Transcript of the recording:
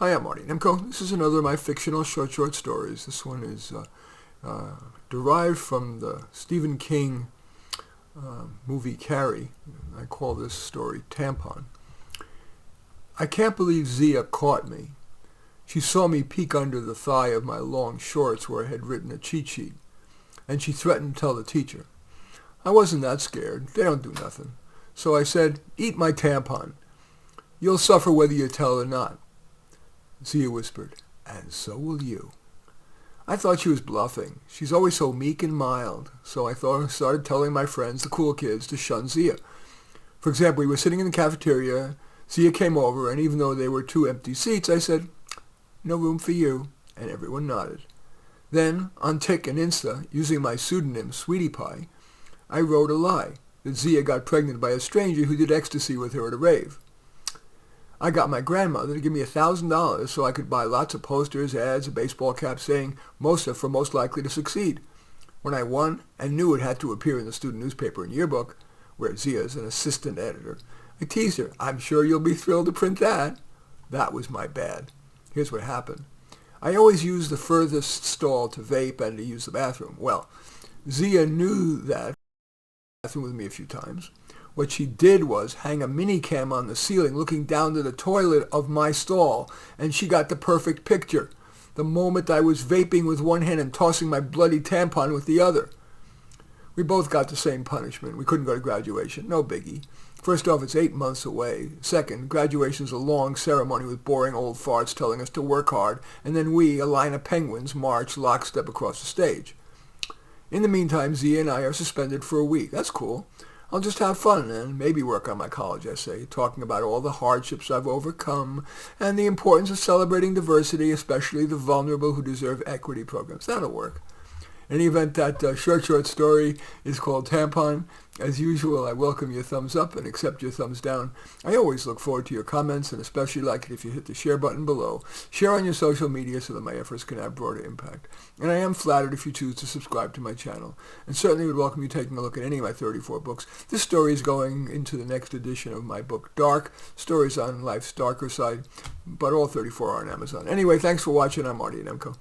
Hi, I'm Marty Nemko. This is another of my fictional short stories. This one is derived from the Stephen King movie Carrie. I call this story Tampon. I can't believe Zia caught me. She saw me peek under the thigh of my long shorts where I had written a cheat sheet, and she threatened to tell the teacher. I wasn't that scared. They don't do nothing. So I said, "Eat my tampon. You'll suffer whether you tell or not." Zia whispered, "And so will you." I thought she was bluffing. She's always so meek and mild. So I started telling my friends, the cool kids, to shun Zia. For example, we were sitting in the cafeteria. Zia came over, and even though there were 2 empty seats, I said, "No room for you," and everyone nodded. Then, on Tik and Insta, using my pseudonym, Sweetie Pie, I wrote a lie, that Zia got pregnant by a stranger who did ecstasy with her at a rave. I got my grandmother to give me $1,000 so I could buy lots of posters, ads, a baseball cap saying most likely to succeed. When I won and knew it had to appear in the student newspaper and yearbook, where Zia is an assistant editor, I teased her, "I'm sure you'll be thrilled to print that." That was my bad. Here's what happened. I always use the furthest stall to vape and to use the bathroom. Well, Zia knew that bathroom with me a few times. What she did was hang a mini cam on the ceiling looking down to the toilet of my stall, and she got the perfect picture. The moment I was vaping with one hand and tossing my bloody tampon with the other. We both got the same punishment. We couldn't go to graduation. No biggie. First off, it's 8 months away. Second, graduation's a long ceremony with boring old farts telling us to work hard, and then we, a line of penguins, march lockstep across the stage. In the meantime, Zia and I are suspended for a week. That's cool. I'll just have fun and maybe work on my college essay, talking about all the hardships I've overcome and the importance of celebrating diversity, especially the vulnerable who deserve equity programs. That'll work. In any event, that short story is called Tampon. As usual, I welcome your thumbs up and accept your thumbs down. I always look forward to your comments and especially like it if you hit the share button below. Share on your social media so that my efforts can have broader impact. And I am flattered if you choose to subscribe to my channel. And certainly would welcome you taking a look at any of my 34 books. This story is going into the next edition of my book, Dark, stories on life's darker side, but all 34 are on Amazon. Anyway, thanks for watching. I'm Marty Nemko.